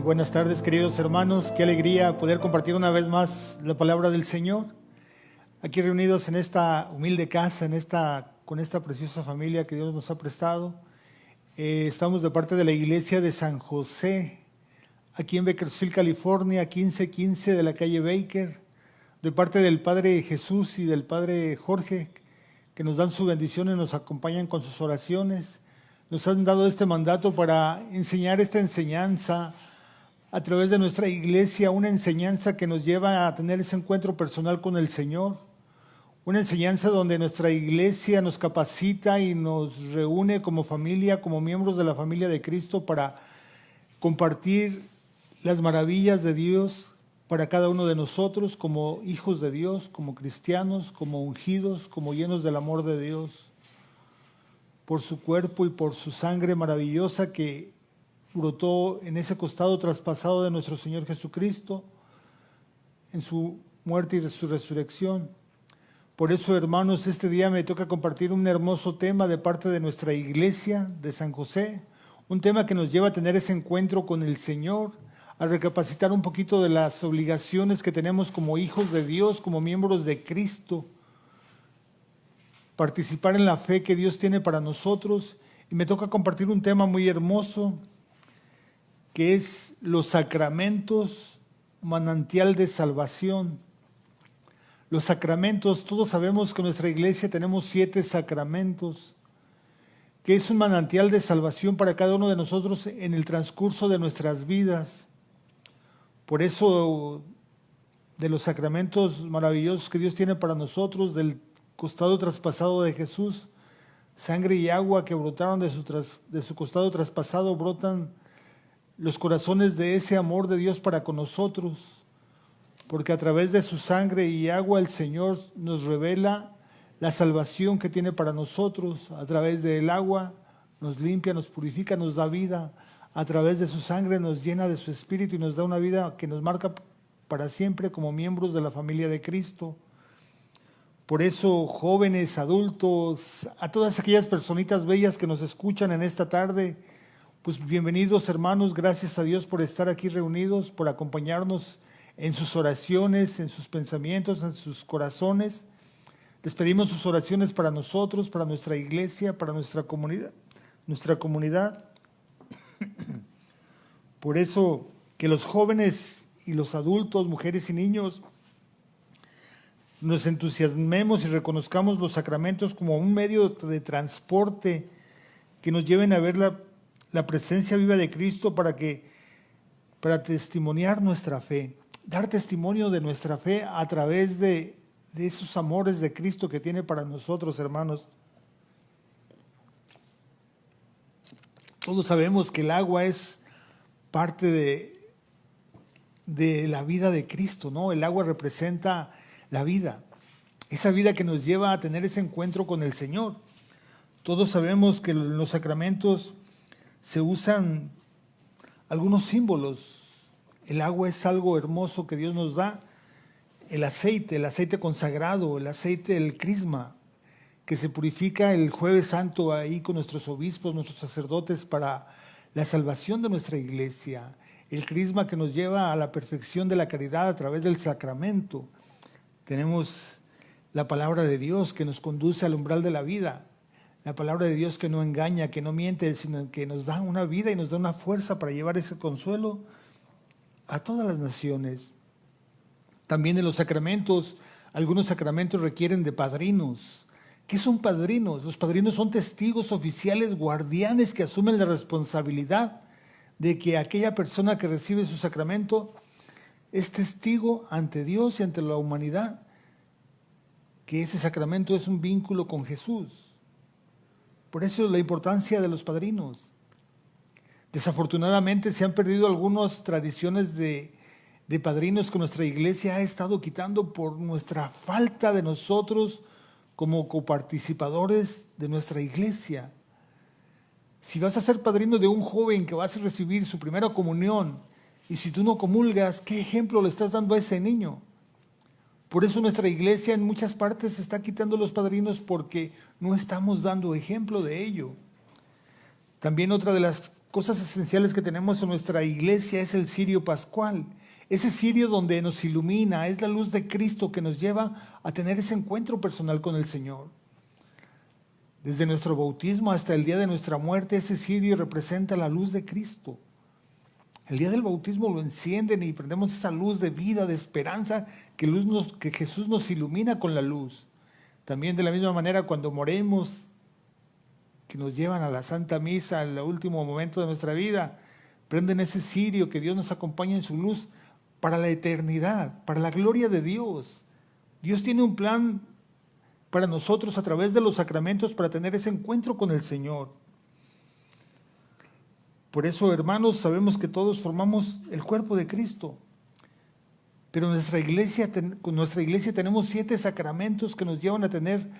buenas tardes, queridos hermanos. Qué alegría poder compartir una vez más la palabra del Señor. Aquí reunidos en esta humilde casa, con esta preciosa familia que Dios nos ha prestado. Estamos de parte de la iglesia de San José, aquí en Bakersfield, California, 1515 de la calle Baker, de parte del Padre Jesús y del Padre Jorge, que nos dan su bendición y nos acompañan con sus oraciones. Nos han dado este mandato para enseñar esta enseñanza a través de nuestra iglesia, una enseñanza que nos lleva a tener ese encuentro personal con el Señor, una enseñanza donde nuestra iglesia nos capacita y nos reúne como familia, como miembros de la familia de Cristo, para compartir las maravillas de Dios para cada uno de nosotros como hijos de Dios, como cristianos, como ungidos, como llenos del amor de Dios, por su cuerpo y por su sangre maravillosa que brotó en ese costado traspasado de nuestro Señor Jesucristo, en su muerte y su resurrección. Por eso, hermanos, este día me toca compartir un hermoso tema de parte de nuestra iglesia de San José, un tema que nos lleva a tener ese encuentro con el Señor, a recapacitar un poquito de las obligaciones que tenemos como hijos de Dios, como miembros de Cristo, participar en la fe que Dios tiene para nosotros. Y me toca compartir un tema muy hermoso, que es los sacramentos, manantial de salvación. Los sacramentos, todos sabemos que en nuestra iglesia tenemos 7 sacramentos, que es un manantial de salvación para cada uno de nosotros en el transcurso de nuestras vidas. Por eso, de los sacramentos maravillosos que Dios tiene para nosotros, del costado traspasado de Jesús, sangre y agua que brotaron de su costado traspasado, brotan los corazones de ese amor de Dios para con nosotros, porque a través de su sangre y agua el Señor nos revela la salvación que tiene para nosotros. A través del agua nos limpia, nos purifica, nos da vida. A través de su sangre nos llena de su espíritu y nos da una vida que nos marca para siempre como miembros de la familia de Cristo. Por eso, jóvenes, adultos, a todas aquellas personitas bellas que nos escuchan en esta tarde, pues bienvenidos, hermanos. Gracias a Dios por estar aquí reunidos, por acompañarnos en sus oraciones, en sus pensamientos, en sus corazones. Les pedimos sus oraciones para nosotros, para nuestra iglesia, para nuestra comunidad. Por eso, que los jóvenes y los adultos, mujeres y niños, nos entusiasmemos y reconozcamos los sacramentos como un medio de transporte que nos lleven a ver la presencia viva de Cristo para testimoniar nuestra fe, dar testimonio de nuestra fe a través de esos amores de Cristo que tiene para nosotros, hermanos. Todos sabemos que el agua es parte de la vida de Cristo, ¿no? El agua representa la vida, esa vida que nos lleva a tener ese encuentro con el Señor. Todos sabemos que en los sacramentos se usan algunos símbolos. El agua es algo hermoso que Dios nos da. El aceite consagrado, el aceite del crisma, que se purifica el Jueves Santo ahí con nuestros obispos, nuestros sacerdotes, para la salvación de nuestra iglesia. El crisma que nos lleva a la perfección de la caridad a través del sacramento. Tenemos la palabra de Dios que nos conduce al umbral de la vida. La palabra de Dios que no engaña, que no miente, sino que nos da una vida y nos da una fuerza para llevar ese consuelo a todas las naciones. También en los sacramentos, algunos sacramentos requieren de padrinos. ¿Qué son padrinos? Los padrinos son testigos oficiales, guardianes que asumen la responsabilidad de que aquella persona que recibe su sacramento es testigo ante Dios y ante la humanidad, que ese sacramento es un vínculo con Jesús. Por eso la importancia de los padrinos. Desafortunadamente se han perdido algunas tradiciones de padrinos que nuestra iglesia ha estado quitando por nuestra falta de nosotros como coparticipadores de nuestra iglesia. Si vas a ser padrino de un joven que vas a recibir su primera comunión, y si tú no comulgas, ¿qué ejemplo le estás dando a ese niño? Por eso nuestra iglesia en muchas partes se está quitando los padrinos, porque no estamos dando ejemplo de ello. También otra de las cosas esenciales que tenemos en nuestra iglesia es el cirio pascual. Ese cirio donde nos ilumina, es la luz de Cristo que nos lleva a tener ese encuentro personal con el Señor. Desde nuestro bautismo hasta el día de nuestra muerte, ese cirio representa la luz de Cristo. El día del bautismo lo encienden y prendemos esa luz de vida, de esperanza, que Jesús nos ilumina con la luz. También de la misma manera cuando moremos, que nos llevan a la Santa Misa en el último momento de nuestra vida, prenden ese cirio que Dios nos acompaña en su luz para la eternidad, para la gloria de Dios. Dios tiene un plan para nosotros a través de los sacramentos para tener ese encuentro con el Señor. Por eso, hermanos, sabemos que todos formamos el cuerpo de Cristo. Pero con nuestra iglesia tenemos 7 sacramentos que nos llevan a tener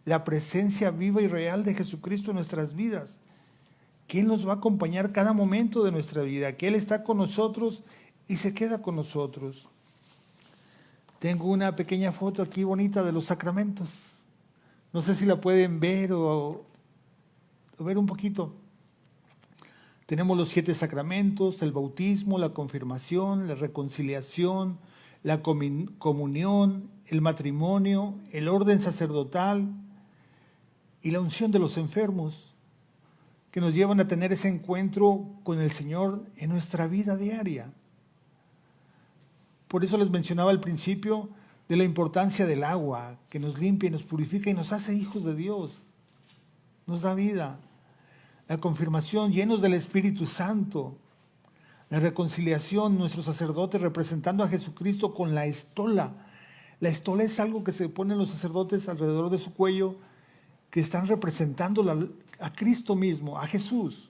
la presencia viva y real de Jesucristo en nuestras vidas. Que Él nos va a acompañar cada momento de nuestra vida, que Él está con nosotros y se queda con nosotros. Tengo una pequeña foto aquí bonita de los sacramentos. No sé si la pueden ver o ver un poquito. Tenemos los 7 sacramentos: el bautismo, la confirmación, la reconciliación, la comunión, el matrimonio, el orden sacerdotal y la unción de los enfermos, que nos llevan a tener ese encuentro con el Señor en nuestra vida diaria. Por eso les mencionaba al principio de la importancia del agua, que nos limpia y nos purifica y nos hace hijos de Dios, nos da vida. La confirmación, llenos del Espíritu Santo. La reconciliación, nuestros sacerdotes representando a Jesucristo con la estola. La estola es algo que se ponen los sacerdotes alrededor de su cuello, que están representando a Cristo mismo, a Jesús.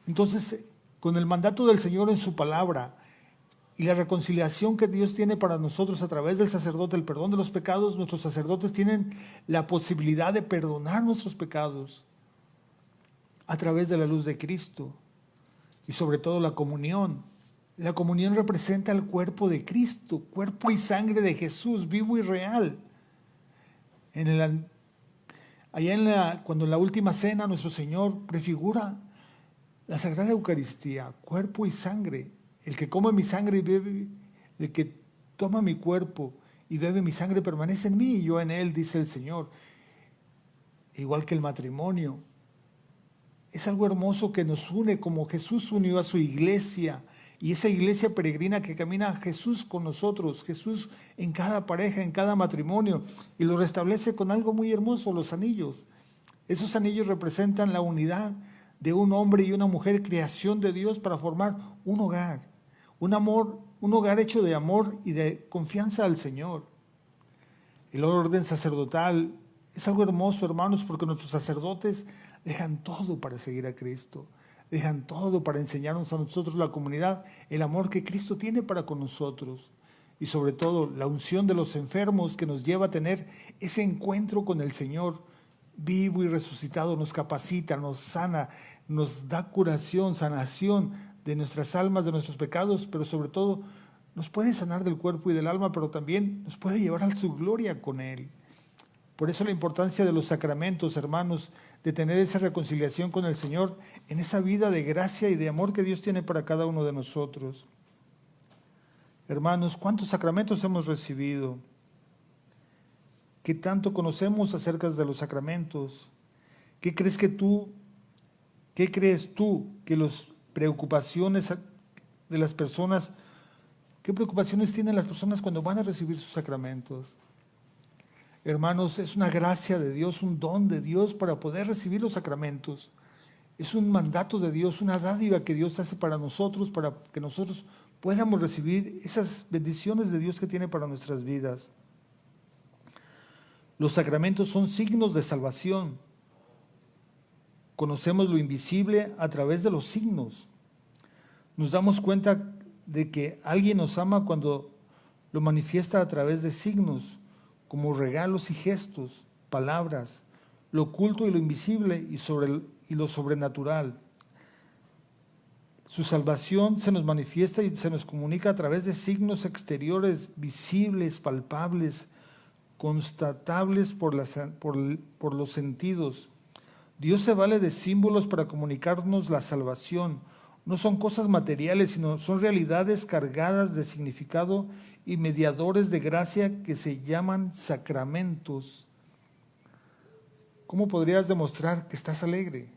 Entonces, con el mandato del Señor en su palabra y la reconciliación que Dios tiene para nosotros a través del sacerdote, el perdón de los pecados, nuestros sacerdotes tienen la posibilidad de perdonar nuestros pecados a través de la luz de Cristo. Y sobre todo la comunión. La comunión representa el cuerpo de Cristo, cuerpo y sangre de Jesús, vivo y real. Cuando en la última cena nuestro Señor prefigura la Sagrada Eucaristía, cuerpo y sangre. El que come mi sangre y bebe, el que toma mi cuerpo y bebe mi sangre permanece en mí y yo en él, dice el Señor. Igual que el matrimonio. Es algo hermoso que nos une como Jesús unió a su iglesia y esa iglesia peregrina que camina a Jesús con nosotros, Jesús en cada pareja, en cada matrimonio, y lo restablece con algo muy hermoso, los anillos. Esos anillos representan la unidad de un hombre y una mujer, creación de Dios para formar un hogar, un hogar hecho de amor y de confianza al Señor. El orden sacerdotal es algo hermoso, hermanos, porque nuestros sacerdotes dejan todo para seguir a Cristo, dejan todo para enseñarnos a nosotros, la comunidad, el amor que Cristo tiene para con nosotros y sobre todo la unción de los enfermos que nos lleva a tener ese encuentro con el Señor vivo y resucitado, nos capacita, nos sana, nos da curación, sanación de nuestras almas, de nuestros pecados, pero sobre todo nos puede sanar del cuerpo y del alma, pero también nos puede llevar a su gloria con Él. Por eso la importancia de los sacramentos, hermanos, de tener esa reconciliación con el Señor en esa vida de gracia y de amor que Dios tiene para cada uno de nosotros. Hermanos, ¿cuántos sacramentos hemos recibido? ¿Qué tanto conocemos acerca de los sacramentos? ¿Qué crees tú que las preocupaciones de las personas, qué preocupaciones tienen las personas cuando van a recibir sus sacramentos? Hermanos, es una gracia de Dios, un don de Dios para poder recibir los sacramentos. Es un mandato de Dios, una dádiva que Dios hace para nosotros, para que nosotros podamos recibir esas bendiciones de Dios que tiene para nuestras vidas. Los sacramentos son signos de salvación. Conocemos lo invisible a través de los signos. Nos damos cuenta de que alguien nos ama cuando lo manifiesta a través de signos, como regalos y gestos, palabras, lo oculto y lo invisible y lo sobrenatural. Su salvación se nos manifiesta y se nos comunica a través de signos exteriores, visibles, palpables, constatables por los sentidos. Dios se vale de símbolos para comunicarnos la salvación. No son cosas materiales, sino son realidades cargadas de significado y mediadores de gracia que se llaman sacramentos. ¿Cómo podrías demostrar que estás alegre?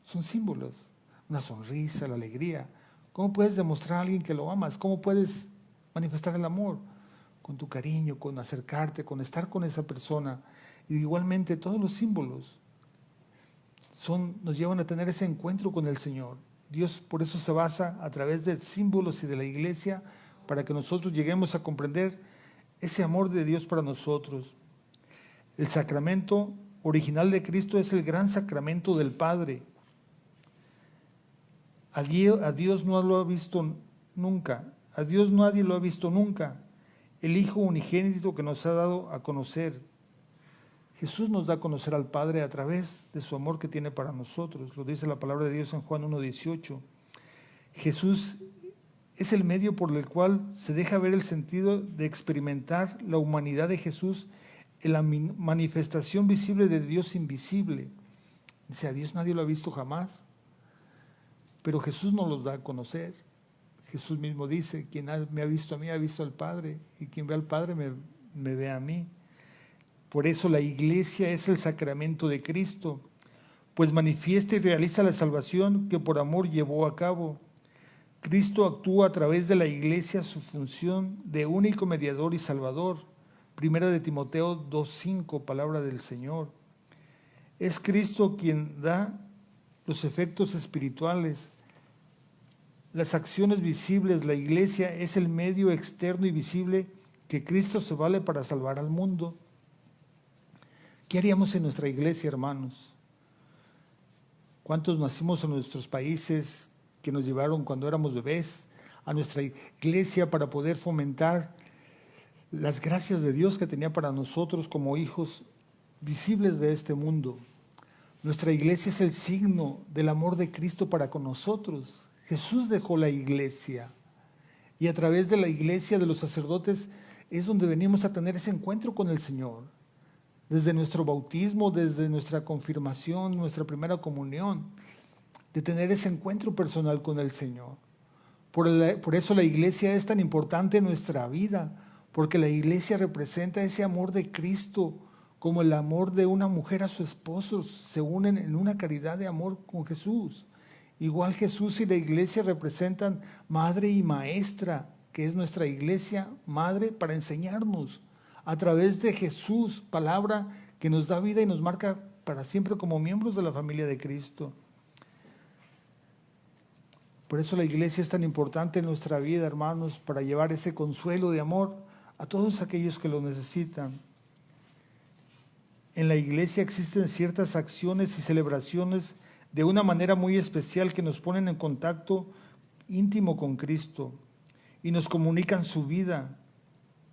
Son símbolos, una sonrisa, la alegría. ¿Cómo puedes demostrar a alguien que lo amas? ¿Cómo puedes manifestar el amor? Con tu cariño, con acercarte, con estar con esa persona. Y igualmente todos los símbolos nos llevan a tener ese encuentro con el Señor. Dios por eso se basa a través de símbolos y de la iglesia para que nosotros lleguemos a comprender ese amor de Dios para nosotros. El sacramento original de Cristo es el gran sacramento del Padre. A Dios no lo ha visto nunca. A Dios nadie lo ha visto nunca. El Hijo unigénito que nos ha dado a conocer. Jesús nos da a conocer al Padre a través de su amor que tiene para nosotros. Lo dice la palabra de Dios en Juan 1:18. Jesús es el medio por el cual se deja ver el sentido de experimentar la humanidad de Jesús en la manifestación visible de Dios invisible. Dice, a Dios nadie lo ha visto jamás, pero Jesús nos los da a conocer. Jesús mismo dice, quien me ha visto a mí, ha visto al Padre, y quien ve al Padre me ve a mí. Por eso la iglesia es el sacramento de Cristo, pues manifiesta y realiza la salvación que por amor llevó a cabo. Cristo actúa a través de la iglesia su función de único mediador y salvador. Primera de Timoteo 2:5, palabra del Señor. Es Cristo quien da los efectos espirituales, las acciones visibles. La iglesia es el medio externo y visible que Cristo se vale para salvar al mundo. ¿Qué haríamos en nuestra iglesia, hermanos? ¿Cuántos nacimos en nuestros países que nos llevaron cuando éramos bebés a nuestra iglesia para poder fomentar las gracias de Dios que tenía para nosotros como hijos visibles de este mundo? Nuestra iglesia es el signo del amor de Cristo para con nosotros. Jesús dejó la iglesia y a través de la iglesia de los sacerdotes es donde venimos a tener ese encuentro con el Señor. Desde nuestro bautismo, desde nuestra confirmación, nuestra primera comunión, de tener ese encuentro personal con el Señor. Por eso la iglesia es tan importante en nuestra vida, porque la iglesia representa ese amor de Cristo, como el amor de una mujer a su esposo, se unen en una caridad de amor con Jesús. Igual Jesús y la iglesia representan madre y maestra, que es nuestra iglesia, madre para enseñarnos a través de Jesús, palabra que nos da vida y nos marca para siempre como miembros de la familia de Cristo. Por eso la iglesia es tan importante en nuestra vida, hermanos, para llevar ese consuelo de amor a todos aquellos que lo necesitan. En la iglesia existen ciertas acciones y celebraciones de una manera muy especial que nos ponen en contacto íntimo con Cristo y nos comunican su vida.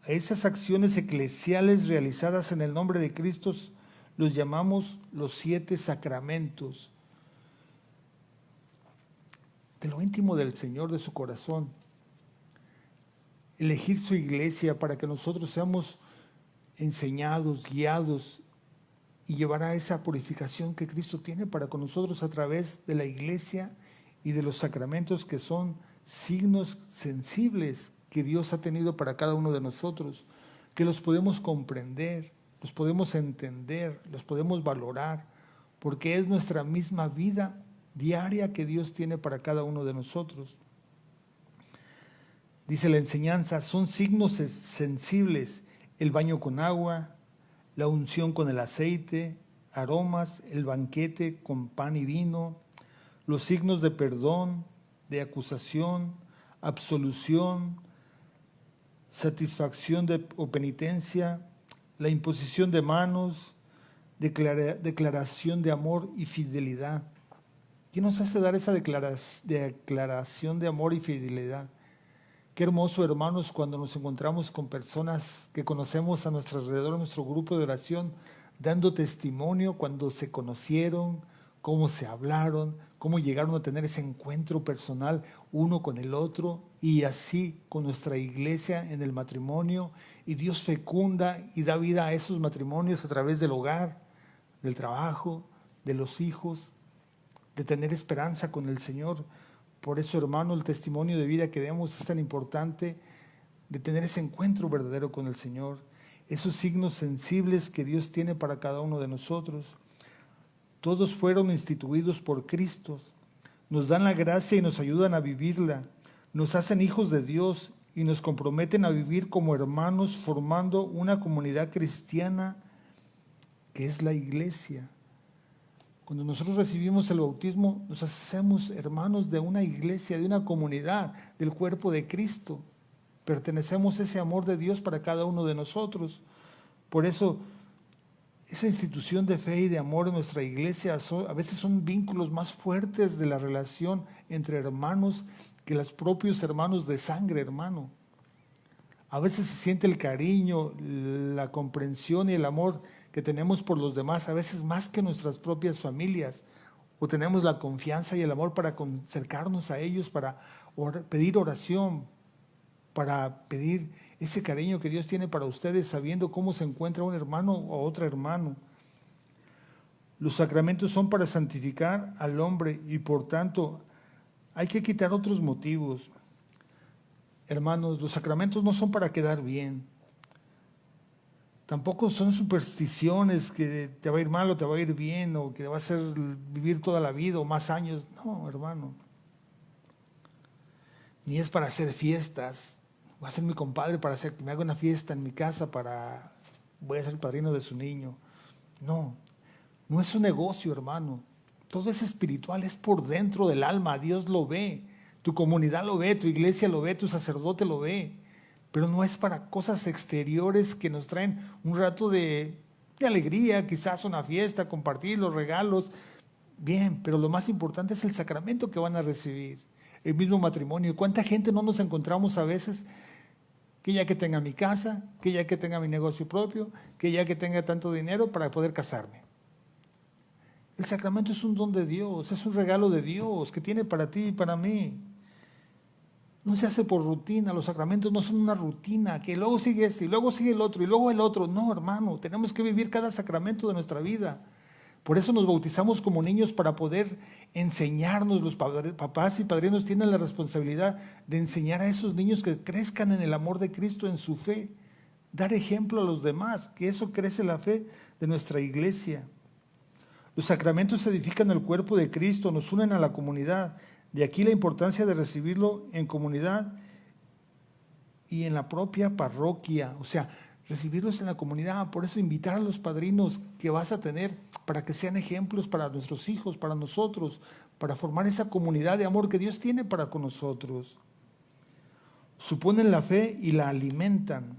A esas acciones eclesiales realizadas en el nombre de Cristo los llamamos los 7 sacramentos. De lo íntimo del Señor, de su corazón. Elegir su iglesia para que nosotros seamos enseñados, guiados y llevar a esa purificación que Cristo tiene para con nosotros a través de la iglesia y de los sacramentos que son signos sensibles que Dios ha tenido para cada uno de nosotros, que los podemos comprender, los podemos entender, los podemos valorar, porque es nuestra misma vida diaria que Dios tiene para cada uno de nosotros. Dice la enseñanza, son signos sensibles, el baño con agua, la unción con el aceite, aromas, el banquete con pan y vino, los signos de perdón, de acusación, absolución, satisfacción o penitencia, la imposición de manos, declaración de amor y fidelidad. ¿Qué nos hace dar esa declaración de amor y fidelidad? Qué hermoso, hermanos, cuando nos encontramos con personas que conocemos a nuestro alrededor, en nuestro grupo de oración, dando testimonio cuando se conocieron, cómo se hablaron, cómo llegaron a tener ese encuentro personal uno con el otro, y así con nuestra iglesia en el matrimonio, y Dios fecunda y da vida a esos matrimonios a través del hogar, del trabajo, de los hijos, de tener esperanza con el Señor. Por eso, hermano, el testimonio de vida que demos es tan importante, de tener ese encuentro verdadero con el Señor, esos signos sensibles que Dios tiene para cada uno de nosotros. Todos fueron instituidos por Cristo, nos dan la gracia y nos ayudan a vivirla, nos hacen hijos de Dios y nos comprometen a vivir como hermanos, formando una comunidad cristiana que es la iglesia. Cuando nosotros recibimos el bautismo, nos hacemos hermanos de una iglesia, de una comunidad, del cuerpo de Cristo. Pertenecemos a ese amor de Dios para cada uno de nosotros. Por eso, esa institución de fe y de amor en nuestra iglesia a veces son vínculos más fuertes de la relación entre hermanos que los propios hermanos de sangre, hermano. A veces se siente el cariño, la comprensión y el amor que tenemos por los demás, a veces más que nuestras propias familias, o tenemos la confianza y el amor para acercarnos a ellos, para pedir oración, para pedir ese cariño que Dios tiene para ustedes, sabiendo cómo se encuentra un hermano o otro hermano. Los sacramentos son para santificar al hombre y por tanto hay que quitar otros motivos. Hermanos, los sacramentos no son para quedar bien. Tampoco son supersticiones que te va a ir mal o te va a ir bien o que te va a hacer vivir toda la vida o más años. No, hermano. Ni es para hacer fiestas. Va a ser mi compadre para que me haga una fiesta en mi casa voy a ser el padrino de su niño. No, no es un negocio, hermano. Todo es espiritual, es por dentro del alma. Dios lo ve, tu comunidad lo ve, tu iglesia lo ve, tu sacerdote lo ve. Pero no es para cosas exteriores que nos traen un rato de alegría, quizás una fiesta, compartir los regalos. Bien, pero lo más importante es el sacramento que van a recibir, el mismo matrimonio. ¿Cuánta gente no nos encontramos a veces que ya que tenga mi casa, que ya que tenga mi negocio propio, que ya que tenga tanto dinero para poder casarme? El sacramento es un don de Dios, es un regalo de Dios que tiene para ti y para mí. No se hace por rutina, los sacramentos no son una rutina, que luego sigue este y luego sigue el otro y luego el otro. No, hermano, tenemos que vivir cada sacramento de nuestra vida. Por eso nos bautizamos como niños, para poder enseñarnos. Los papás y padrinos tienen la responsabilidad de enseñar a esos niños que crezcan en el amor de Cristo, en su fe. Dar ejemplo a los demás, que eso crece la fe de nuestra iglesia. Los sacramentos edifican el cuerpo de Cristo, nos unen a la comunidad. De aquí la importancia de recibirlo en comunidad y en la propia parroquia. O sea, recibirlos en la comunidad. Por eso invitar a los padrinos que vas a tener para que sean ejemplos para nuestros hijos, para nosotros, para formar esa comunidad de amor que Dios tiene para con nosotros. Suponen la fe y la alimentan.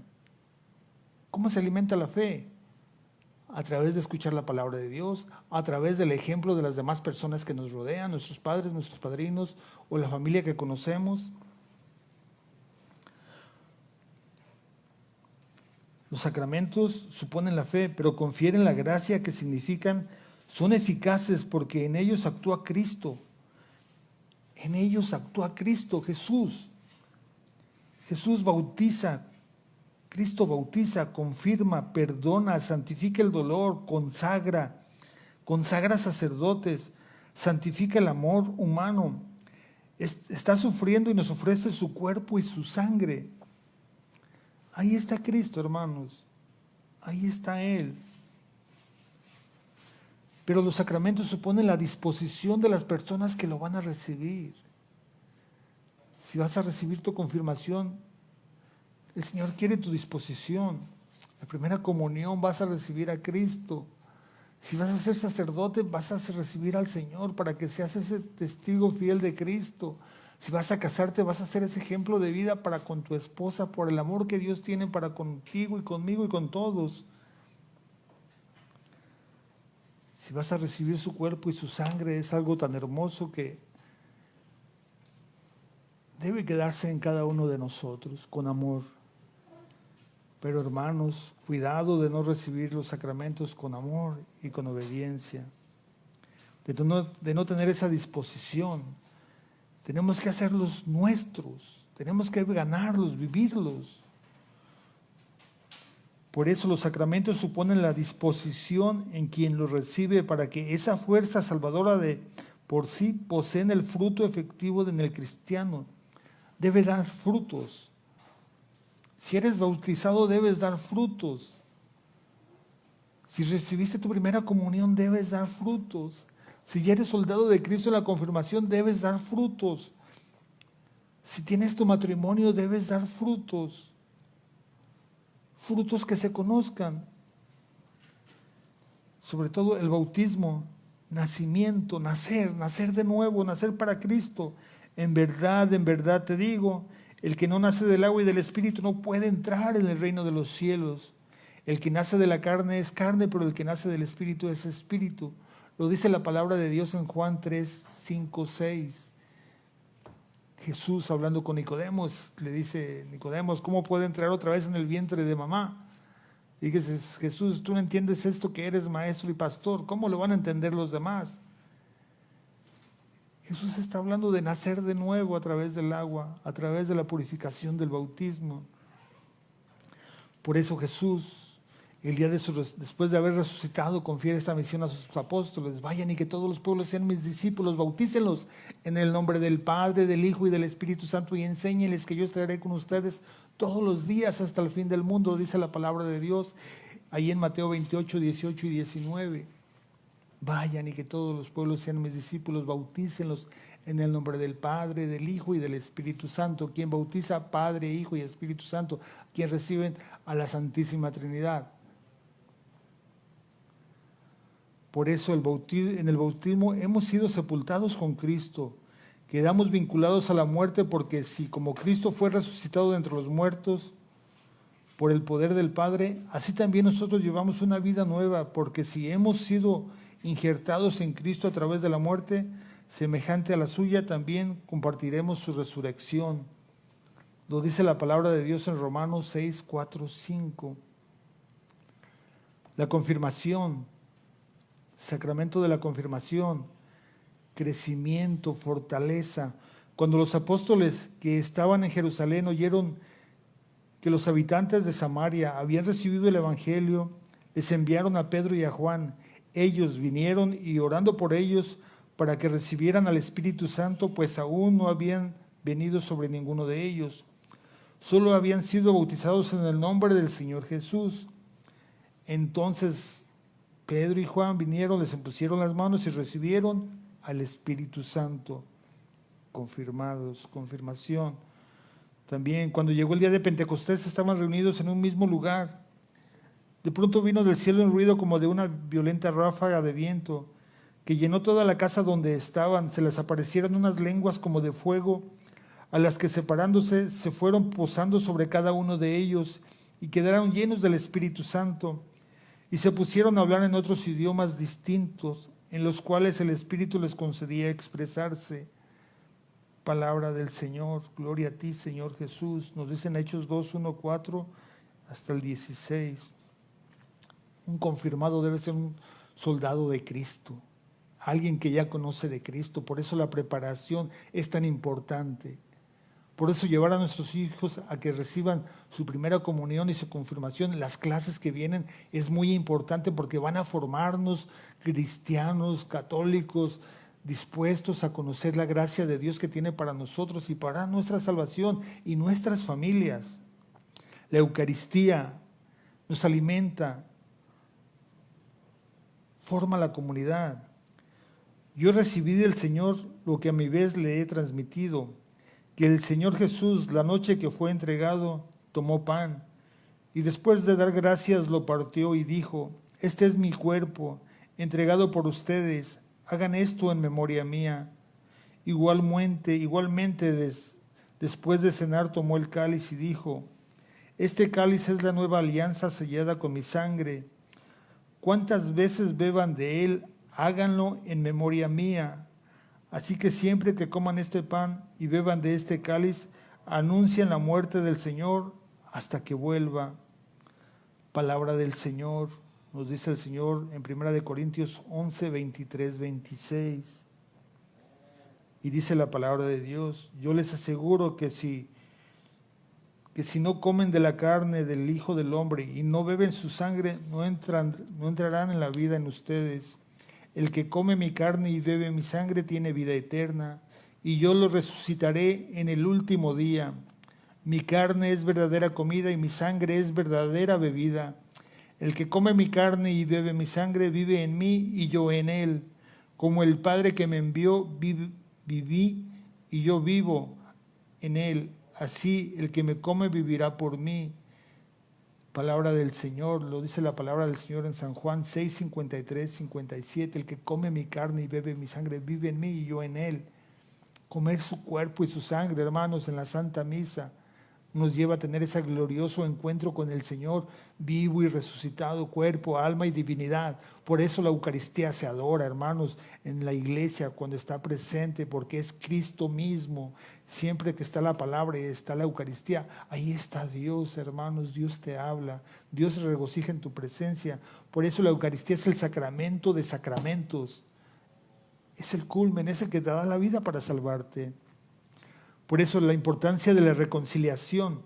¿Cómo se alimenta la fe? A través de escuchar la palabra de Dios, a través del ejemplo de las demás personas que nos rodean, nuestros padres, nuestros padrinos o la familia que conocemos. Los sacramentos suponen la fe, pero confieren la gracia que significan, son eficaces porque en ellos actúa Cristo. En ellos actúa Cristo, Jesús. Jesús bautiza, Cristo bautiza, confirma, perdona, santifica el dolor, consagra sacerdotes, santifica el amor humano. Está sufriendo y nos ofrece su cuerpo y su sangre. Ahí está Cristo, hermanos. Ahí está Él. Pero los sacramentos suponen la disposición de las personas que lo van a recibir. Si vas a recibir tu confirmación, el Señor quiere tu disposición. La primera comunión vas a recibir a Cristo. Si vas a ser sacerdote, vas a recibir al Señor para que seas ese testigo fiel de Cristo. Si vas a casarte, vas a ser ese ejemplo de vida para con tu esposa, por el amor que Dios tiene para contigo y conmigo y con todos. Si vas a recibir su cuerpo y su sangre, es algo tan hermoso que debe quedarse en cada uno de nosotros con amor. Pero hermanos, cuidado de no recibir los sacramentos con amor y con obediencia, de no tener esa disposición. Tenemos que hacerlos nuestros, tenemos que ganarlos, vivirlos. Por eso los sacramentos suponen la disposición en quien los recibe para que esa fuerza salvadora de por sí poseen el fruto efectivo en el cristiano. Debe dar frutos. Si eres bautizado, debes dar frutos. Si recibiste tu primera comunión, debes dar frutos. Si ya eres soldado de Cristo en la confirmación, debes dar frutos. Si tienes tu matrimonio, debes dar frutos. Frutos que se conozcan. Sobre todo el bautismo, nacimiento, nacer de nuevo, nacer para Cristo. En verdad te digo, el que no nace del agua y del Espíritu no puede entrar en el reino de los cielos. El que nace de la carne es carne, pero el que nace del Espíritu es Espíritu. Lo dice la palabra de Dios en Juan 3, 5, 6. Jesús hablando con Nicodemos, le dice, Nicodemos, ¿cómo puede entrar otra vez en el vientre de mamá? Y dice, Jesús, tú no entiendes esto que eres maestro y pastor, ¿cómo lo van a entender los demás? Jesús está hablando de nacer de nuevo a través del agua, a través de la purificación del bautismo. Por eso Jesús, el día después de haber resucitado, confiere esta misión a sus apóstoles: vayan y que todos los pueblos sean mis discípulos, bautícenlos en el nombre del Padre, del Hijo y del Espíritu Santo, y enséñenles que yo estaré con ustedes todos los días hasta el fin del mundo, dice la palabra de Dios, ahí en Mateo 28, 18 y 19. Vayan y que todos los pueblos sean mis discípulos, bautícenlos en el nombre del Padre, del Hijo y del Espíritu Santo. Quien bautiza, Padre, Hijo y Espíritu Santo, quien reciben a la Santísima Trinidad. Por eso en el bautismo hemos sido sepultados con Cristo, quedamos vinculados a la muerte, porque si como Cristo fue resucitado de entre los muertos por el poder del Padre, así también nosotros llevamos una vida nueva, porque si hemos sido injertados en Cristo a través de la muerte, semejante a la suya, también compartiremos su resurrección. Lo dice la palabra de Dios en Romanos 6, 4, 5. La confirmación, sacramento de la confirmación, crecimiento, fortaleza. Cuando los apóstoles que estaban en Jerusalén oyeron que los habitantes de Samaria habían recibido el Evangelio, les enviaron a Pedro y a Juan. Ellos vinieron y orando por ellos para que recibieran al Espíritu Santo, pues aún no habían venido sobre ninguno de ellos. Solo habían sido bautizados en el nombre del Señor Jesús. Entonces Pedro y Juan vinieron, les impusieron las manos y recibieron al Espíritu Santo. Confirmados, confirmación. También cuando llegó el día de Pentecostés estaban reunidos en un mismo lugar. De pronto vino del cielo un ruido como de una violenta ráfaga de viento que llenó toda la casa donde estaban. Se les aparecieron unas lenguas como de fuego, a las que separándose se fueron posando sobre cada uno de ellos y quedaron llenos del Espíritu Santo. Y se pusieron a hablar en otros idiomas distintos, en los cuales el Espíritu les concedía expresarse. Palabra del Señor. Gloria a ti, Señor Jesús. Nos dicen Hechos 2, 1, 4 hasta el 16. Un confirmado debe ser un soldado de Cristo, alguien que ya conoce de Cristo. Por eso la preparación es tan importante. Por eso llevar a nuestros hijos a que reciban su primera comunión y su confirmación, las clases que vienen, es muy importante, porque van a formarnos cristianos, católicos, dispuestos a conocer la gracia de Dios que tiene para nosotros y para nuestra salvación y nuestras familias. La Eucaristía nos alimenta, forma la comunidad. Yo recibí del Señor lo que a mi vez le he transmitido, que el Señor Jesús, la noche que fue entregado, tomó pan y después de dar gracias lo partió y dijo: este es mi cuerpo, entregado por ustedes, hagan esto en memoria mía. Igualmente después de cenar tomó el cáliz y dijo: este cáliz es la nueva alianza sellada con mi sangre. Cuantas veces beban de él, háganlo en memoria mía. Así que siempre que coman este pan y beban de este cáliz, anuncian la muerte del Señor hasta que vuelva. Palabra del Señor. Nos dice el Señor en 1 Corintios 11, 23, 26. Y dice la palabra de Dios: yo les aseguro que si que si no comen de la carne del Hijo del Hombre y no beben su sangre, no entrarán en la vida en ustedes. El que come mi carne y bebe mi sangre tiene vida eterna, y yo lo resucitaré en el último día. Mi carne es verdadera comida y mi sangre es verdadera bebida. El que come mi carne y bebe mi sangre vive en mí y yo en él. Como el Padre que me envió viví y yo vivo en él. Así el que me come vivirá por mí. Palabra del Señor, lo dice la palabra del Señor en San Juan 6, 53, 57. El que come mi carne y bebe mi sangre vive en mí y yo en él. Comer su cuerpo y su sangre, hermanos, en la Santa Misa, nos lleva a tener ese glorioso encuentro con el Señor, vivo y resucitado, cuerpo, alma y divinidad. Por eso la Eucaristía se adora, hermanos, en la iglesia cuando está presente, porque es Cristo mismo. Siempre que está la palabra y está la Eucaristía, ahí está Dios, hermanos, Dios te habla, Dios se regocija en tu presencia. Por eso la Eucaristía es el sacramento de sacramentos. Es el culmen, es el que te da la vida para salvarte. Por eso la importancia de la reconciliación,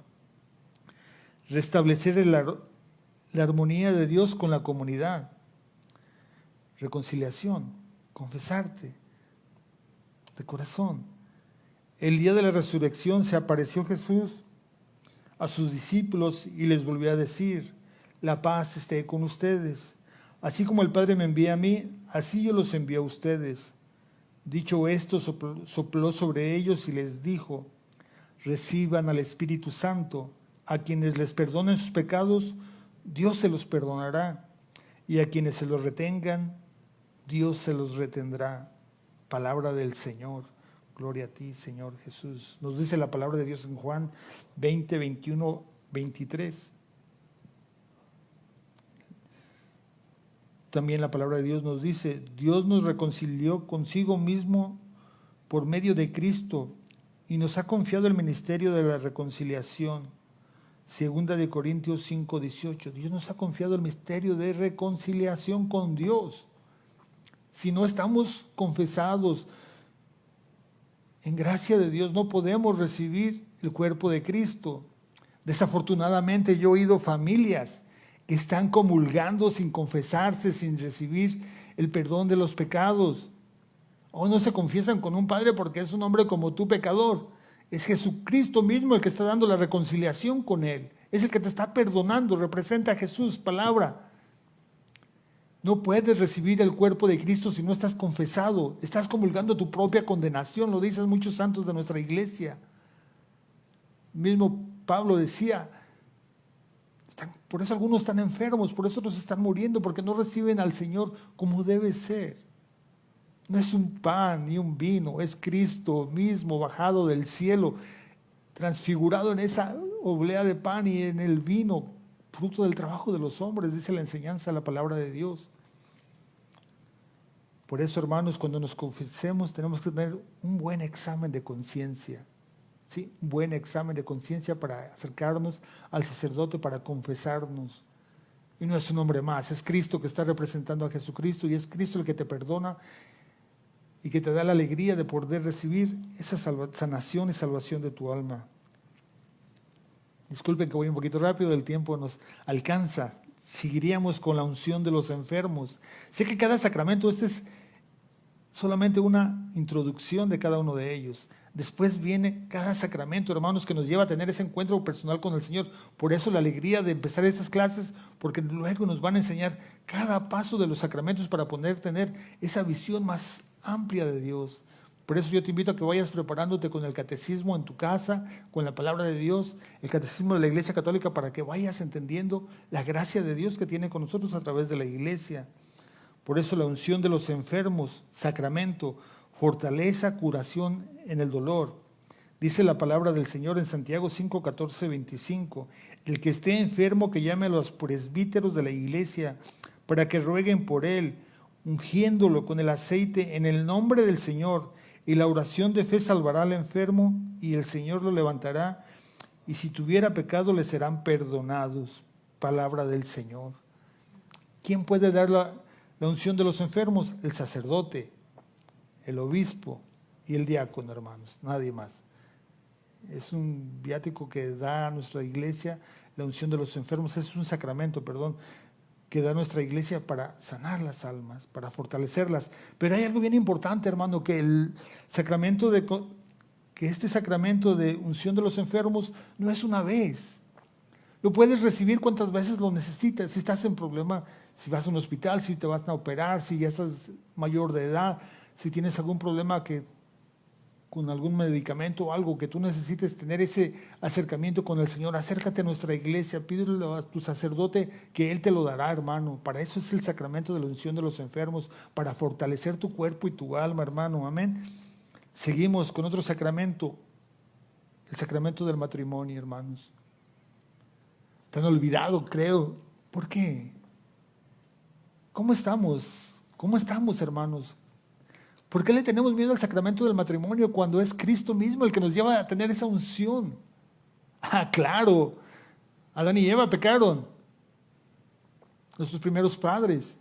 restablecer la armonía de Dios con la comunidad. Reconciliación, confesarte de corazón. El día de la resurrección se apareció Jesús a sus discípulos y les volvió a decir: la paz esté con ustedes. Así como el Padre me envía a mí, así yo los envío a ustedes. Dicho esto, sopló sobre ellos y les dijo: reciban al Espíritu Santo. A quienes les perdonen sus pecados, Dios se los perdonará, y a quienes se los retengan, Dios se los retendrá. Palabra del Señor. Gloria a ti, Señor Jesús. Nos dice la palabra de Dios en Juan 20, 21, 23. También la palabra de Dios nos dice: Dios nos reconcilió consigo mismo por medio de Cristo y nos ha confiado el ministerio de la reconciliación. Segunda de Corintios 5, 18. Dios nos ha confiado el misterio de reconciliación con Dios. Si no estamos confesados en gracia de Dios, no podemos recibir el cuerpo de Cristo. Desafortunadamente yo he oído familias que están comulgando sin confesarse, sin recibir el perdón de los pecados. O no se confiesan con un padre porque es un hombre como tú, pecador. Es Jesucristo mismo el que está dando la reconciliación con él. Es el que te está perdonando, representa a Jesús, palabra. No puedes recibir el cuerpo de Cristo si no estás confesado. Estás comulgando tu propia condenación, lo dicen muchos santos de nuestra iglesia. Mismo Pablo decía, por eso algunos están enfermos, por eso otros están muriendo, porque no reciben al Señor como debe ser. No es un pan ni un vino, es Cristo mismo bajado del cielo, transfigurado en esa oblea de pan y en el vino, fruto del trabajo de los hombres, dice la enseñanza de la palabra de Dios. Por eso, hermanos, cuando nos confesemos tenemos que tener un buen examen de conciencia. ¿Sí? Un buen examen de conciencia para acercarnos al sacerdote, para confesarnos. Y no es un hombre más, es Cristo que está representando a Jesucristo y es Cristo el que te perdona y que te da la alegría de poder recibir esa sanación y salvación de tu alma. Disculpen que voy un poquito rápido, el tiempo nos alcanza. Seguiríamos con la unción de los enfermos. Sé que cada sacramento, este es solamente una introducción de cada uno de ellos. Después viene cada sacramento, hermanos, que nos lleva a tener ese encuentro personal con el Señor. Por eso la alegría de empezar esas clases, porque luego nos van a enseñar cada paso de los sacramentos para poder tener esa visión más amplia de Dios. Por eso yo te invito a que vayas preparándote con el catecismo en tu casa, con la palabra de Dios, el catecismo de la Iglesia Católica, para que vayas entendiendo la gracia de Dios que tiene con nosotros a través de la Iglesia. Por eso la unción de los enfermos, sacramento, fortaleza, curación en el dolor. Dice la palabra del Señor en Santiago 5, 14, 25. El que esté enfermo que llame a los presbíteros de la iglesia para que rueguen por él, ungiéndolo con el aceite en el nombre del Señor. Y la oración de fe salvará al enfermo y el Señor lo levantará. Y si tuviera pecado le serán perdonados. Palabra del Señor. ¿Quién puede dar la unción de los enfermos? El sacerdote, el obispo y el diácono, hermanos, nadie más. es un viático que da a nuestra iglesia, la unción de los enfermos, es un sacramento, perdón, que da nuestra iglesia para sanar las almas, para fortalecerlas. Pero hay algo bien importante, hermano, que este sacramento de unción de los enfermos no es una vez. Lo puedes recibir cuantas veces lo necesitas. Si estás en problema, si vas a un hospital, si te vas a operar, si ya estás mayor de edad, si tienes algún problema con algún medicamento o algo que tú necesites tener ese acercamiento con el Señor, acércate a nuestra iglesia, pídele a tu sacerdote que Él te lo dará, hermano. Para eso es el sacramento de la unción de los enfermos, para fortalecer tu cuerpo y tu alma, hermano. Amén. Seguimos con otro sacramento, el sacramento del matrimonio, hermanos. Tan olvidado, creo. ¿Por qué? ¿Cómo estamos? ¿Cómo estamos, hermanos? ¿Por qué le tenemos miedo al sacramento del matrimonio cuando es Cristo mismo el que nos lleva a tener esa unción? Ah, claro, Adán y Eva pecaron, nuestros primeros padres.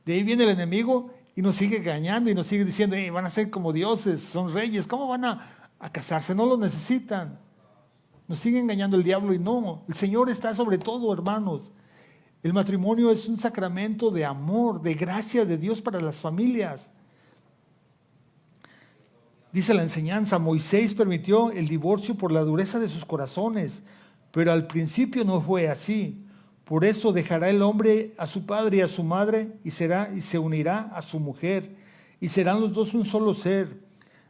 De ahí viene el enemigo y nos sigue engañando y nos sigue diciendo, van a ser como dioses, son reyes, ¿cómo van a casarse? No lo necesitan. Nos sigue engañando el diablo y no, el Señor está sobre todo, hermanos. El matrimonio es un sacramento de amor, de gracia de Dios para las familias. Dice la enseñanza, Moisés permitió el divorcio por la dureza de sus corazones, pero al principio no fue así. Por eso dejará el hombre a su padre y a su madre y se unirá a su mujer, y serán los dos un solo ser,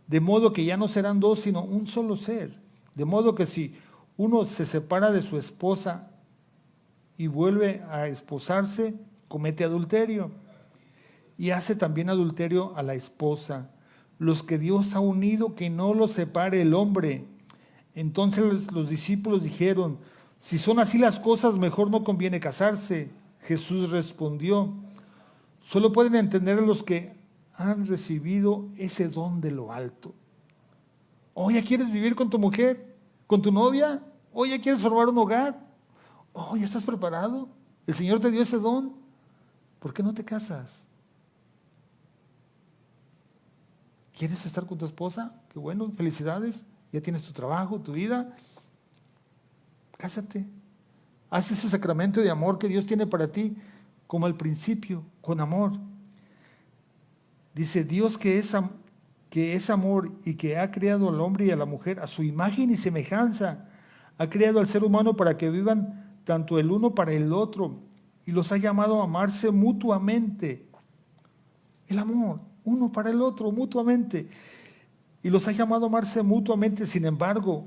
de modo que ya no serán dos, sino un solo ser. De modo que si uno se separa de su esposa y vuelve a esposarse, comete adulterio, y hace también adulterio a la esposa. Los que Dios ha unido, que no los separe el hombre. Entonces los discípulos dijeron, si son así las cosas, mejor no conviene casarse. Jesús respondió, solo pueden entender los que han recibido ese don de lo alto. ¿Oh, ya quieres vivir con tu mujer, con tu novia? ¿Oh, ya quieres formar un hogar? ¿Oh, ya estás preparado? ¿El Señor te dio ese don? ¿Por qué no te casas? ¿Quieres estar con tu esposa? Qué bueno, felicidades. Ya tienes tu trabajo, tu vida. Cásate. Haz ese sacramento de amor que Dios tiene para ti, como al principio, con amor. Dice Dios que es amor y que ha creado al hombre y a la mujer a su imagen y semejanza. Ha creado al ser humano para que vivan tanto el uno para el otro y los ha llamado a amarse mutuamente. El amor. Uno para el otro, mutuamente. Y los ha llamado a amarse mutuamente. Sin embargo,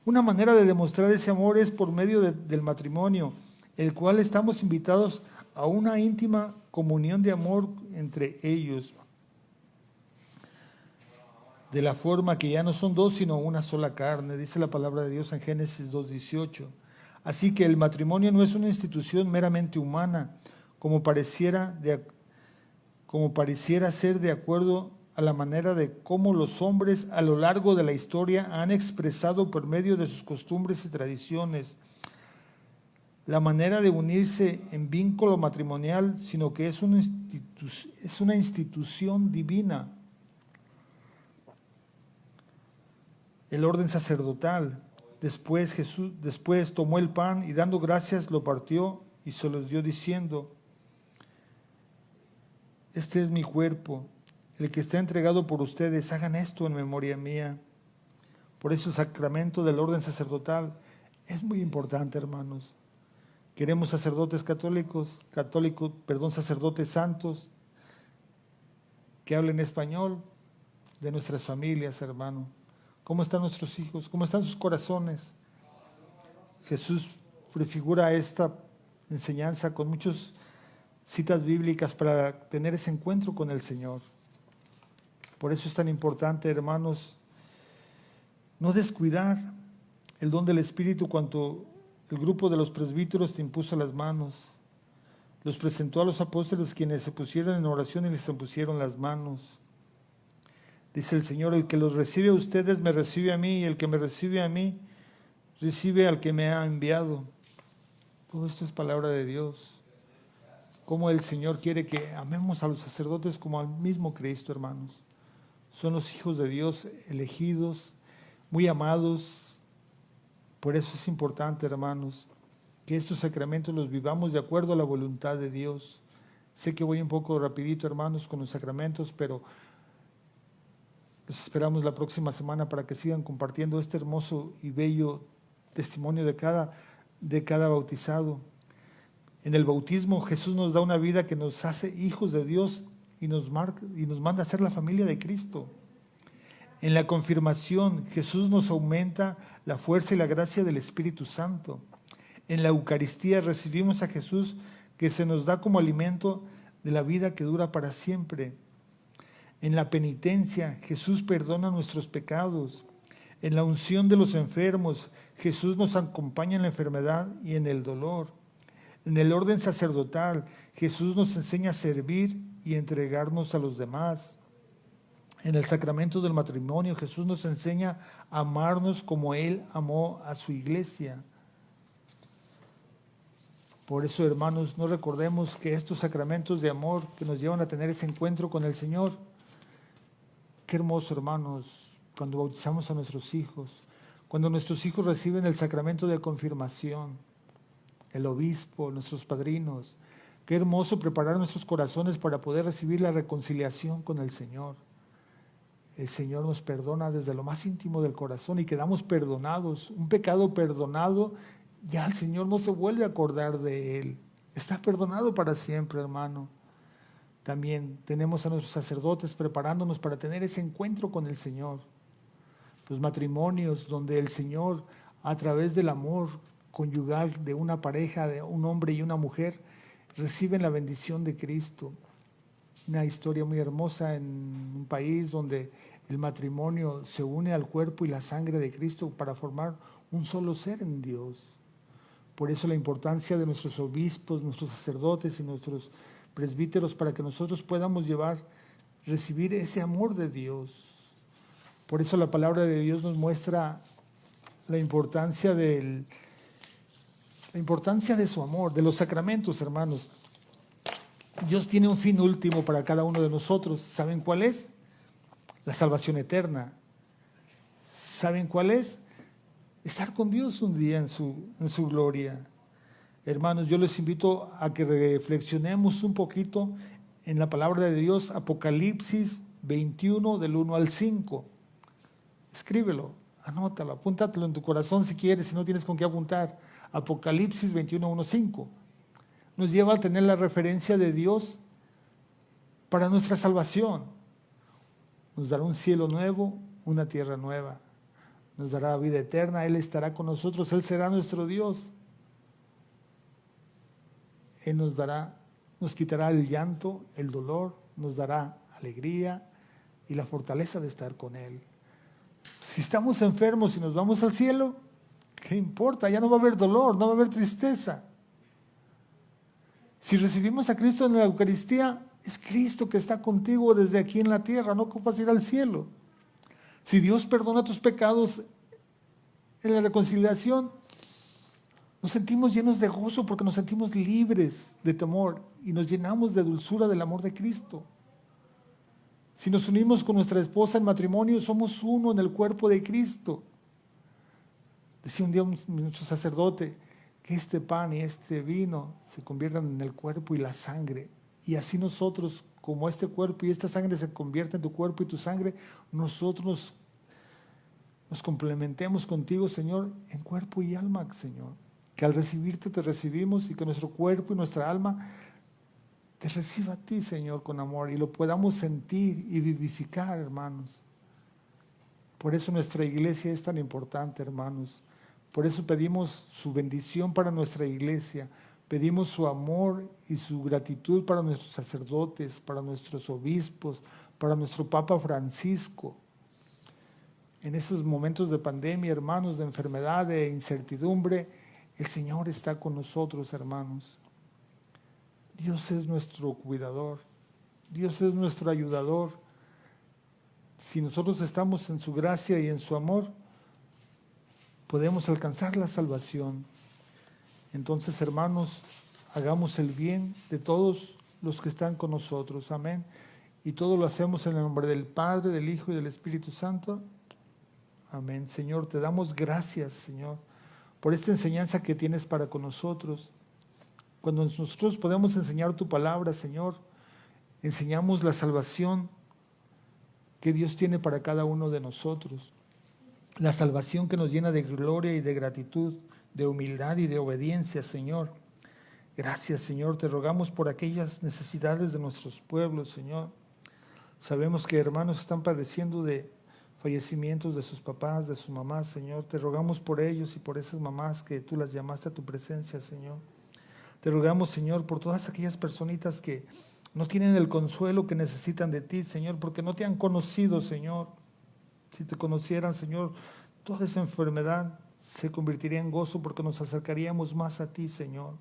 una manera de demostrar ese amor es por medio del matrimonio, el cual estamos invitados a una íntima comunión de amor entre ellos. De la forma que ya no son dos, sino una sola carne, dice la palabra de Dios en Génesis 2:18. Así que el matrimonio no es una institución meramente humana, como pareciera ser de acuerdo a la manera de cómo los hombres a lo largo de la historia han expresado por medio de sus costumbres y tradiciones la manera de unirse en vínculo matrimonial, sino que es una institución divina. El orden sacerdotal. Después tomó el pan y dando gracias lo partió y se los dio diciendo, este es mi cuerpo, el que está entregado por ustedes, hagan esto en memoria mía. Por eso el sacramento del orden sacerdotal es muy importante, hermanos. Queremos sacerdotes sacerdotes santos, que hablen español de nuestras familias, hermano. ¿Cómo están nuestros hijos? ¿Cómo están sus corazones? Jesús prefigura esta enseñanza con muchas citas bíblicas para tener ese encuentro con el Señor. Por eso es tan importante, hermanos, no descuidar el don del Espíritu cuando el grupo de los presbíteros te impuso las manos. Los presentó a los apóstoles, quienes se pusieron en oración y les impusieron las manos. Dice el Señor, el que los recibe a ustedes me recibe a mí, y el que me recibe a mí recibe al que me ha enviado. Todo esto es palabra de Dios. Cómo el Señor quiere que amemos a los sacerdotes como al mismo Cristo, hermanos. Son los hijos de Dios elegidos, muy amados. Por eso es importante, hermanos, que estos sacramentos los vivamos de acuerdo a la voluntad de Dios. Sé que voy un poco rapidito, hermanos, con los sacramentos, pero los esperamos la próxima semana para que sigan compartiendo este hermoso y bello testimonio de cada bautizado. En el bautismo Jesús nos da una vida que nos hace hijos de Dios y nos manda a ser la familia de Cristo. En la confirmación Jesús nos aumenta la fuerza y la gracia del Espíritu Santo. En la Eucaristía recibimos a Jesús, que se nos da como alimento de la vida que dura para siempre. En la penitencia Jesús perdona nuestros pecados. En la unción de los enfermos Jesús nos acompaña en la enfermedad y en el dolor. En el orden sacerdotal Jesús nos enseña a servir y entregarnos a los demás. En el sacramento del matrimonio Jesús nos enseña a amarnos como Él amó a su iglesia. Por eso, hermanos, no recordemos que estos sacramentos de amor que nos llevan a tener ese encuentro con el Señor, qué hermoso, hermanos, cuando bautizamos a nuestros hijos, cuando nuestros hijos reciben el sacramento de confirmación, el obispo, nuestros padrinos, qué hermoso preparar nuestros corazones para poder recibir la reconciliación con el Señor. El Señor nos perdona desde lo más íntimo del corazón y quedamos perdonados. Un pecado perdonado, ya el Señor no se vuelve a acordar de él. Está perdonado para siempre, hermano. También tenemos a nuestros sacerdotes preparándonos para tener ese encuentro con el Señor. Los matrimonios donde el Señor, a través del amor conyugal de una pareja, de un hombre y una mujer, reciben la bendición de Cristo. Una historia muy hermosa en un país donde el matrimonio se une al cuerpo y la sangre de Cristo para formar un solo ser en Dios. Por eso la importancia de nuestros obispos, nuestros sacerdotes y nuestros presbíteros para que nosotros podamos recibir ese amor de Dios. Por eso la palabra de Dios nos muestra la importancia de su amor, de los sacramentos, hermanos. Dios tiene un fin último para cada uno de nosotros. ¿Saben cuál es? La salvación eterna. ¿Saben cuál es? Estar con Dios un día en su gloria. Hermanos, yo les invito a que reflexionemos un poquito en la palabra de Dios, Apocalipsis 21, del 1 al 5. Escríbelo, anótalo, apúntatelo en tu corazón si quieres, si no tienes con qué apuntar. Apocalipsis 21, 1, 5. Nos lleva a tener la referencia de Dios para nuestra salvación. Nos dará un cielo nuevo, una tierra nueva. Nos dará vida eterna, Él estará con nosotros, Él será nuestro Dios. Él nos quitará el llanto, el dolor, nos dará alegría y la fortaleza de estar con Él. Si estamos enfermos y nos vamos al cielo, ¿qué importa? Ya no va a haber dolor, no va a haber tristeza. Si recibimos a Cristo en la Eucaristía, es Cristo que está contigo desde aquí en la tierra, no ocupas ir al cielo. Si Dios perdona tus pecados en la reconciliación, nos sentimos llenos de gozo porque nos sentimos libres de temor y nos llenamos de dulzura del amor de Cristo. Si nos unimos con nuestra esposa en matrimonio, somos uno en el cuerpo de Cristo. Decía un día nuestro sacerdote que este pan y este vino se conviertan en el cuerpo y la sangre. Y así nosotros, como este cuerpo y esta sangre se convierten en tu cuerpo y tu sangre, nosotros nos complementemos contigo, Señor, en cuerpo y alma, Señor. Que al recibirte te recibimos y que nuestro cuerpo y nuestra alma te reciba a ti, Señor, con amor y lo podamos sentir y vivificar, hermanos. Por eso nuestra iglesia es tan importante, hermanos. Por eso pedimos su bendición para nuestra iglesia. Pedimos su amor y su gratitud para nuestros sacerdotes, para nuestros obispos, para nuestro Papa Francisco. En esos momentos de pandemia, hermanos, de enfermedad, de incertidumbre, el Señor está con nosotros, hermanos. Dios es nuestro cuidador. Dios es nuestro ayudador. Si nosotros estamos en su gracia y en su amor, podemos alcanzar la salvación. Entonces, hermanos, hagamos el bien de todos los que están con nosotros. Amén. Y todo lo hacemos en el nombre del Padre, del Hijo y del Espíritu Santo. Amén. Señor, te damos gracias, Señor, por esta enseñanza que tienes para con nosotros. Cuando nosotros podemos enseñar tu palabra, Señor, enseñamos la salvación que Dios tiene para cada uno de nosotros. La salvación que nos llena de gloria y de gratitud, de humildad y de obediencia, Señor. Gracias, Señor. Te rogamos por aquellas necesidades de nuestros pueblos, Señor. Sabemos que hermanos están padeciendo de fallecimientos de sus papás, de sus mamás, Señor. Te rogamos por ellos y por esas mamás que tú las llamaste a tu presencia, Señor. Te rogamos, Señor, por todas aquellas personitas que no tienen el consuelo que necesitan de ti, Señor, porque no te han conocido, Señor. Si te conocieran, Señor, toda esa enfermedad se convertiría en gozo porque nos acercaríamos más a ti, Señor.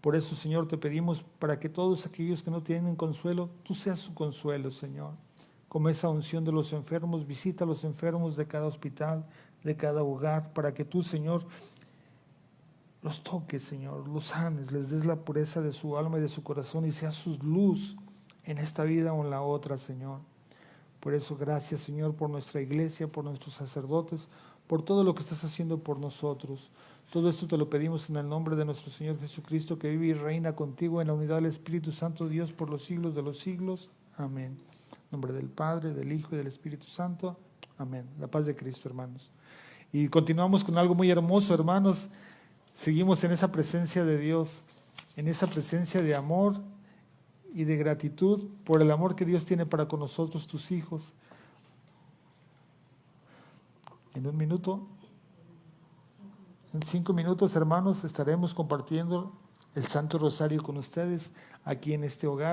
Por eso, Señor, te pedimos para que todos aquellos que no tienen consuelo, tú seas su consuelo, Señor. Como esa unción de los enfermos, visita a los enfermos de cada hospital, de cada hogar, para que tú, Señor, los toques, Señor, los sanes, les des la pureza de su alma y de su corazón y seas su luz en esta vida o en la otra, Señor. Por eso, gracias, Señor, por nuestra iglesia, por nuestros sacerdotes, por todo lo que estás haciendo por nosotros. Todo esto te lo pedimos en el nombre de nuestro Señor Jesucristo, que vive y reina contigo en la unidad del Espíritu Santo, Dios, por los siglos de los siglos. Amén. En nombre del Padre, del Hijo y del Espíritu Santo. Amén. La paz de Cristo, hermanos. Y continuamos con algo muy hermoso, hermanos. Seguimos en esa presencia de Dios, en esa presencia de amor y de gratitud por el amor que Dios tiene para con nosotros, tus hijos. En un minuto, en 5 minutos, hermanos, estaremos compartiendo el Santo Rosario con ustedes aquí en este hogar.